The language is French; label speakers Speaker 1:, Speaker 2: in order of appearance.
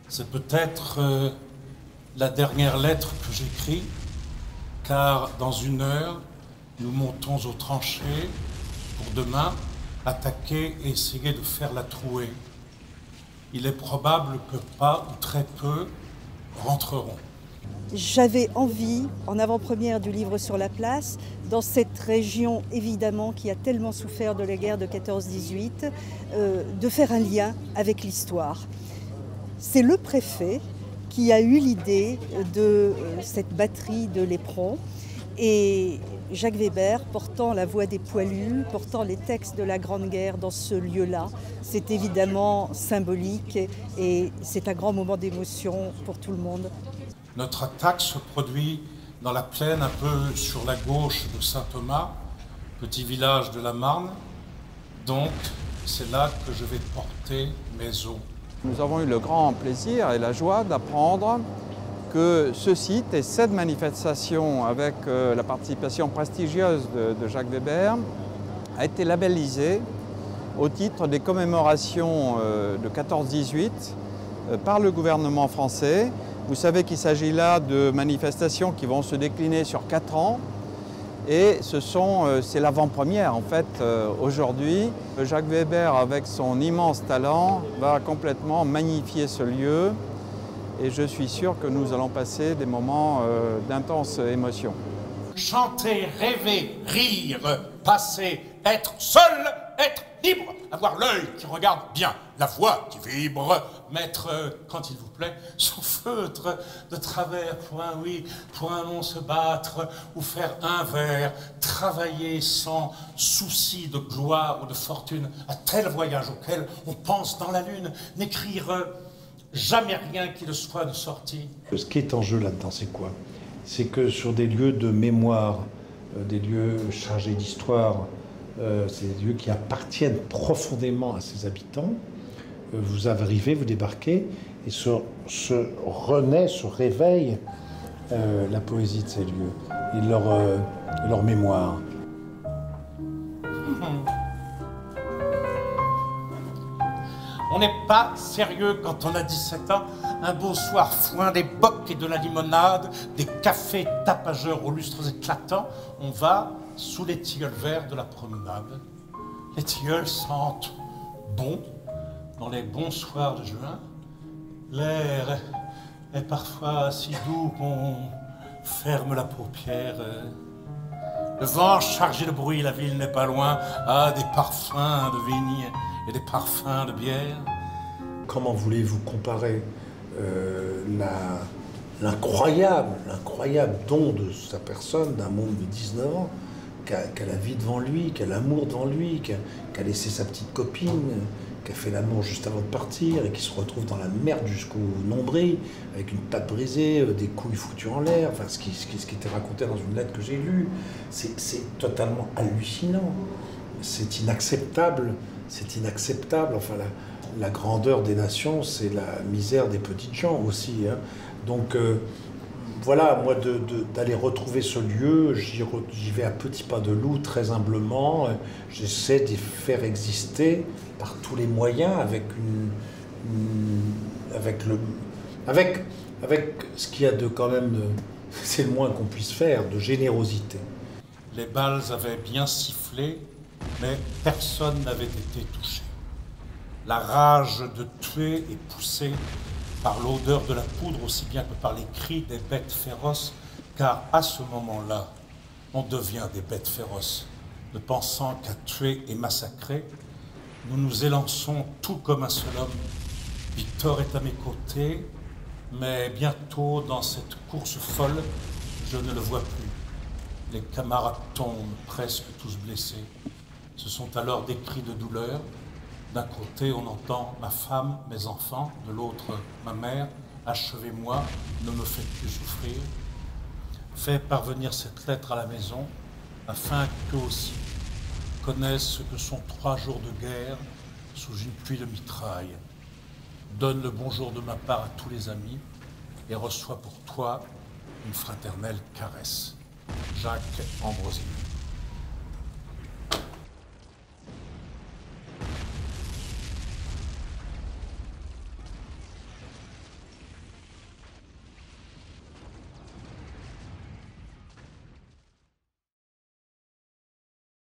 Speaker 1: C'est peut-être la dernière lettre que j'écris, car dans 1 heure, nous montons aux tranchées pour demain attaquer et essayer de faire la trouée. Il est probable que pas ou très peu rentreront.
Speaker 2: J'avais envie, en avant-première du livre Sur la place, dans cette région évidemment qui a tellement souffert de la guerre de 14-18, de faire un lien avec l'histoire. C'est le préfet qui a eu l'idée de cette batterie de l'éperon et Jacques Weber portant la voix des poilus, portant les textes de la Grande Guerre dans ce lieu-là. C'est évidemment symbolique et c'est un grand moment d'émotion pour tout le monde.
Speaker 1: Notre attaque se produit dans la plaine un peu sur la gauche de Saint-Thomas, petit village de la Marne. Donc c'est là que je vais porter mes os.
Speaker 3: Nous avons eu le grand plaisir et la joie d'apprendre que ce site et cette manifestation avec la participation prestigieuse de Jacques Weber a été labellisé au titre des commémorations de 14-18 par le gouvernement français. Vous savez qu'il s'agit là de manifestations qui vont se décliner sur 4 ans et c'est l'avant-première en fait aujourd'hui. Jacques Weber, avec son immense talent, va complètement magnifier ce lieu et je suis sûr que nous allons passer des moments d'intense émotion.
Speaker 1: Chanter, rêver, rire, passer, être seul, être libre, avoir l'œil qui regarde bien, la voix qui vibre, mettre, quand il vous plaît, son feutre de travers pour un oui, pour un non se battre, ou faire un vers, travailler sans souci de gloire ou de fortune, à tel voyage auquel on pense dans la lune, n'écrire jamais rien qui ne soit de sortie.
Speaker 4: Ce qui est en jeu là-dedans, c'est quoi? C'est que sur des lieux de mémoire, des lieux chargés d'histoire, c'est des lieux qui appartiennent profondément à ses habitants, vous arrivez, vous débarquez, et se renaît, se réveille la poésie de ces lieux et leur mémoire.
Speaker 1: On n'est pas sérieux quand on a 17 ans. Un beau soir, foin des bocs et de la limonade, des cafés tapageurs aux lustres éclatants, on va sous les tilleuls verts de la promenade. Les tilleuls sentent bon dans les bons soirs de juin. L'air est parfois si doux qu'on ferme la paupière. Le vent chargé de bruit, la ville n'est pas loin, a des parfums de vigne et des parfums de bière.
Speaker 4: Comment voulez-vous comparer l'incroyable don de sa personne, d'un monde de 19 ans, qui a la vie devant lui, qui a l'amour devant lui, qui a laissé sa petite copine, qui a fait l'amour juste avant de partir et qui se retrouve dans la merde jusqu'au nombril, avec une patte brisée, des couilles foutues en l'air, enfin ce qui était raconté dans une lettre que j'ai lue, c'est totalement hallucinant, c'est inacceptable, enfin la grandeur des nations, c'est la misère des petites gens aussi, hein. Donc voilà, moi d'aller retrouver ce lieu, j'y vais à petits pas de loup, très humblement, j'essaie d'y faire exister par tous les moyens, avec ce qu'il y a de quand même, c'est le moins qu'on puisse faire, de générosité.
Speaker 1: Les balles avaient bien sifflé, mais personne n'avait été touché. La rage de tuer est poussée par l'odeur de la poudre aussi bien que par les cris des bêtes féroces, car à ce moment-là, on devient des bêtes féroces. Ne pensant qu'à tuer et massacrer, nous nous élançons tout comme un seul homme. Victor est à mes côtés, mais bientôt dans cette course folle, je ne le vois plus. Les camarades tombent presque tous blessés. Ce sont alors des cris de douleur. D'un côté, on entend ma femme, mes enfants, de l'autre, ma mère. Achevez-moi, ne me faites plus souffrir. Fais parvenir cette lettre à la maison, afin qu'eux aussi connaissent ce que sont 3 jours de guerre sous une pluie de mitraille. Donne le bonjour de ma part à tous les amis et reçois pour toi une fraternelle caresse. Jacques Ambrosini.